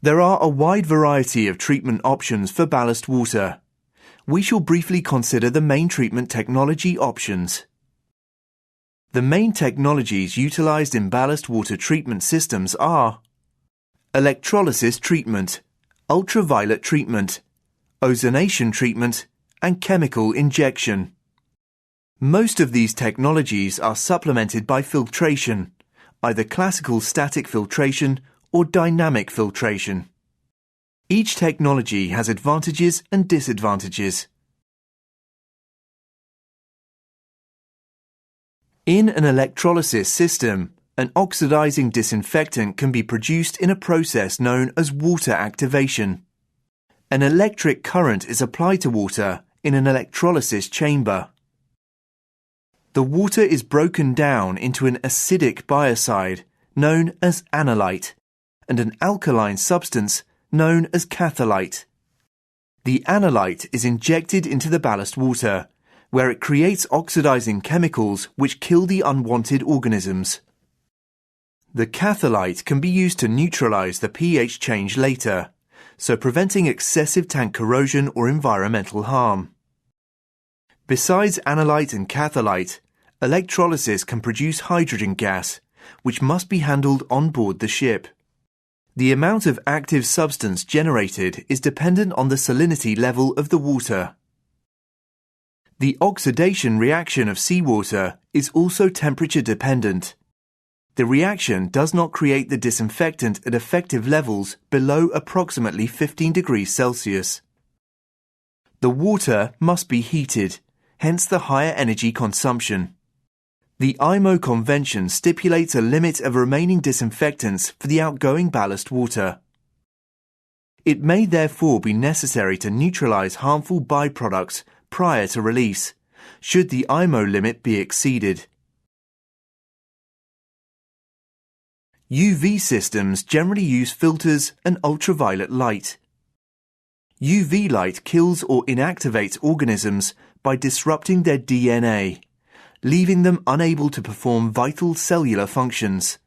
There are a wide variety of treatment options for ballast water. We shall briefly consider the main treatment technology options. The main technologies utilized in ballast water treatment systems are electrolysis treatment, ultraviolet treatment, ozonation treatment, and chemical injection. Most of these technologies are supplemented by filtration, either classical static filtration or dynamic filtration. Each technology has advantages and disadvantages. In an electrolysis system, an oxidizing disinfectant can be produced in a process known as water activation. An electric current is applied to water in an electrolysis chamber. The water is broken down into an acidic biocide known as analyte and an alkaline substance known as catholyte. The analyte is injected into the ballast water, where it creates oxidizing chemicals which kill the unwanted organisms. The catholyte can be used to neutralize the pH change later, so preventing excessive tank corrosion or environmental harm. Besides analyte and catholyte, electrolysis can produce hydrogen gas, which must be handled on board the ship. The amount of active substance generated is dependent on the salinity level of the water. The oxidation reaction of seawater is also temperature dependent. The reaction does not create the disinfectant at effective levels below approximately 15 degrees Celsius. The water must be heated, hence the higher energy consumption. The IMO convention stipulates a limit of remaining disinfectants for the outgoing ballast water. It may therefore be necessary to neutralize harmful byproducts prior to release, should the IMO limit be exceeded. UV systems generally use filters and ultraviolet light. UV light kills or inactivates organisms by disrupting their DNA, leaving them unable to perform vital cellular functions.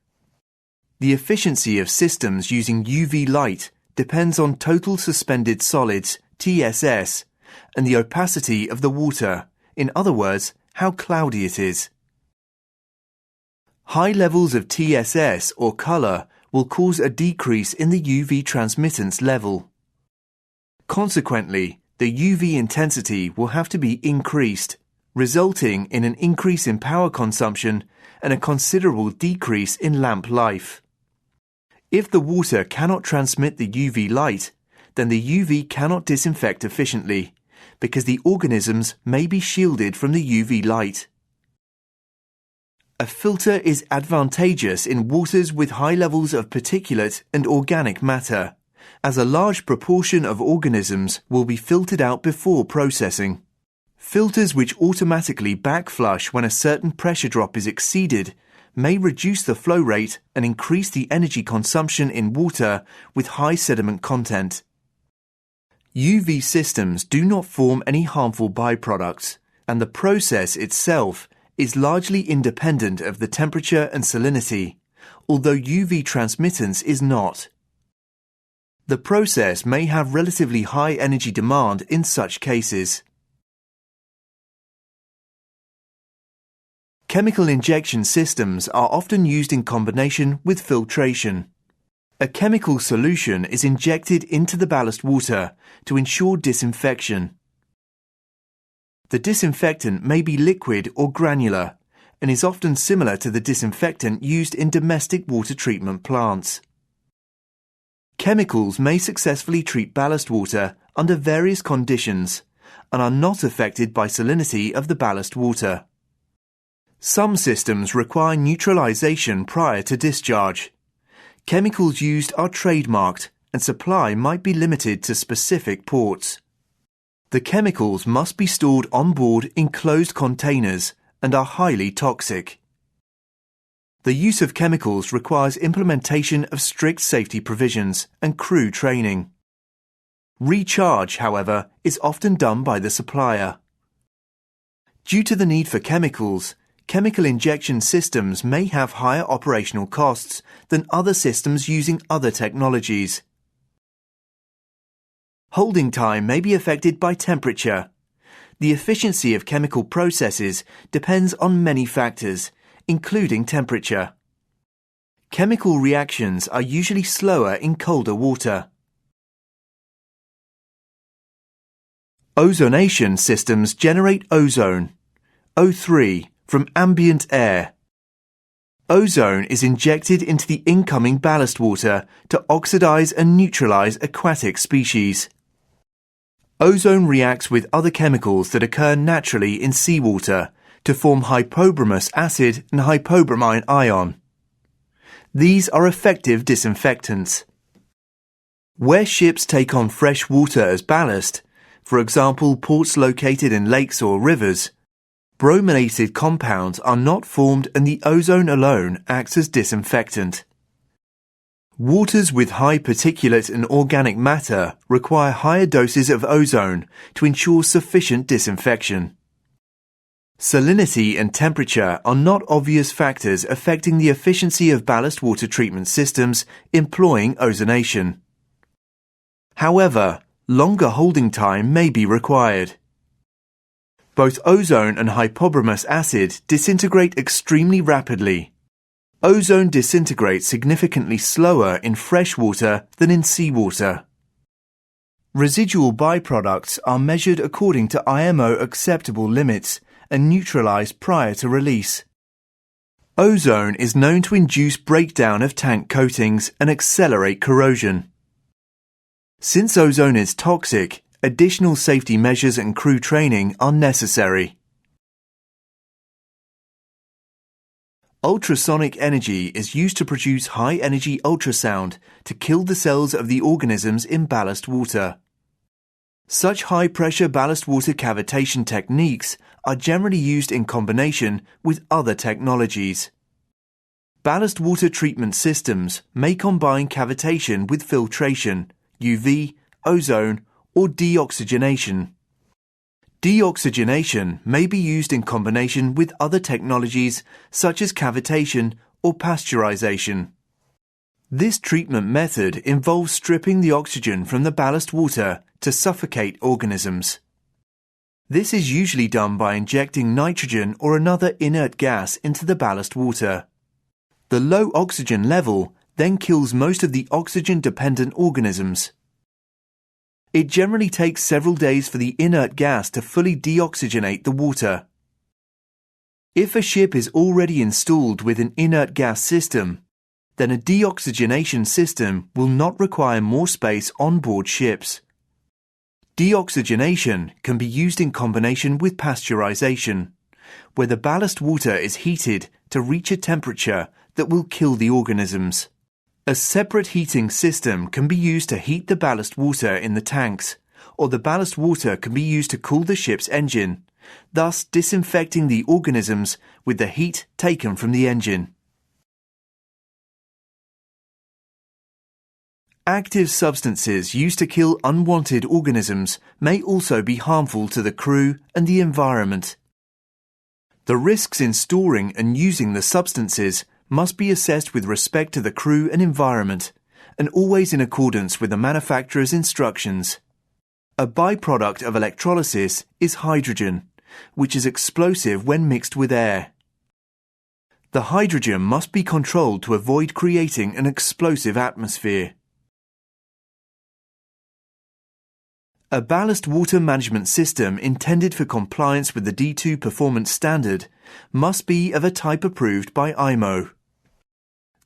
The efficiency of systems using UV light depends on total suspended solids, TSS, and the opacity of the water, in other words, how cloudy it is. High levels of TSS or color will cause a decrease in the UV transmittance level. Consequently, the UV intensity will have to be increased, resulting in an increase in power consumption and a considerable decrease in lamp life. If the water cannot transmit the UV light, then the UV cannot disinfect efficiently, because the organisms may be shielded from the UV light. A filter is advantageous in waters with high levels of particulate and organic matter, as a large proportion of organisms will be filtered out before processing. Filters which automatically backflush when a certain pressure drop is exceeded may reduce the flow rate and increase the energy consumption in water with high sediment content. UV systems do not form any harmful byproducts, and the process itself is largely independent of the temperature and salinity, although UV transmittance is not. The process may have relatively high energy demand in such cases. Chemical injection systems are often used in combination with filtration. A chemical solution is injected into the ballast water to ensure disinfection. The disinfectant may be liquid or granular and is often similar to the disinfectant used in domestic water treatment plants. Chemicals may successfully treat ballast water under various conditions and are not affected by salinity of the ballast water. Some systems require neutralization prior to discharge. Chemicals used are trademarked and supply might be limited to specific ports. The chemicals must be stored on board in closed containers and are highly toxic. The use of chemicals requires implementation of strict safety provisions and crew training. Recharge, however, is often done by the supplier. Due to the need for chemicals, chemical injection systems may have higher operational costs than other systems using other technologies. Holding time may be affected by temperature. The efficiency of chemical processes depends on many factors, including temperature. Chemical reactions are usually slower in colder water. Ozonation systems generate ozone, O3, from ambient air. Ozone is injected into the incoming ballast water to oxidize and neutralize aquatic species. Ozone reacts with other chemicals that occur naturally in seawater to form hypobromous acid and hypobromine ion. These are effective disinfectants. Where ships take on fresh water as ballast, for example ports located in lakes or rivers, brominated compounds are not formed and the ozone alone acts as disinfectant. Waters with high particulate and organic matter require higher doses of ozone to ensure sufficient disinfection. Salinity and temperature are not obvious factors affecting the efficiency of ballast water treatment systems employing ozonation. However, longer holding time may be required. Both ozone and hypobromous acid disintegrate extremely rapidly. Ozone disintegrates significantly slower in fresh water than in seawater. Residual byproducts are measured according to IMO acceptable limits and neutralized prior to release. Ozone is known to induce breakdown of tank coatings and accelerate corrosion. Since ozone is toxic, additional safety measures and crew training are necessary. Ultrasonic energy is used to produce high-energy ultrasound to kill the cells of the organisms in ballast water. Such high-pressure ballast water cavitation techniques are generally used in combination with other technologies. Ballast water treatment systems may combine cavitation with filtration, UV, ozone, or deoxygenation. Deoxygenation may be used in combination with other technologies such as cavitation or pasteurization. This treatment method involves stripping the oxygen from the ballast water to suffocate organisms. This is usually done by injecting nitrogen or another inert gas into the ballast water. The low oxygen level then kills most of the oxygen-dependent organisms. It generally takes several days for the inert gas to fully deoxygenate the water. If a ship is already installed with an inert gas system, then a deoxygenation system will not require more space on board ships. Deoxygenation can be used in combination with pasteurization, where the ballast water is heated to reach a temperature that will kill the organisms. A separate heating system can be used to heat the ballast water in the tanks, or the ballast water can be used to cool the ship's engine, thus disinfecting the organisms with the heat taken from the engine. Active substances used to kill unwanted organisms may also be harmful to the crew and the environment. The risks in storing and using the substances must be assessed with respect to the crew and environment, and always in accordance with the manufacturer's instructions. A byproduct of electrolysis is hydrogen, which is explosive when mixed with air. The hydrogen must be controlled to avoid creating an explosive atmosphere. A ballast water management system intended for compliance with the D2 performance standard must be of a type approved by IMO.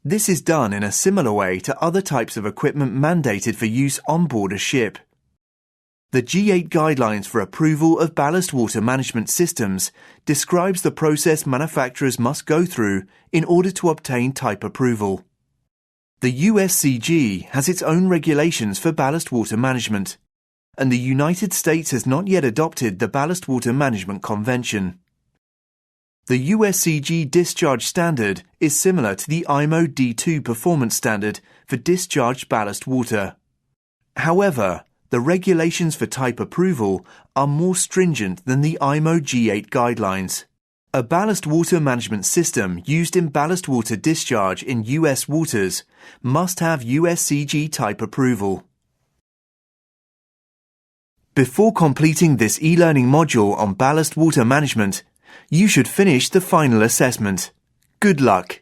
This is done in a similar way to other types of equipment mandated for use on board a ship. The G8 Guidelines for Approval of Ballast Water Management Systems describes the process manufacturers must go through in order to obtain type approval. The USCG has its own regulations for ballast water management, and the United States has not yet adopted the Ballast Water Management Convention. The USCG discharge standard is similar to the IMO D2 performance standard for discharged ballast water. However, the regulations for type approval are more stringent than the IMO G8 guidelines. A ballast water management system used in ballast water discharge in US waters must have USCG type approval. Before completing this e-learning module on ballast water management, you should finish the final assessment. Good luck!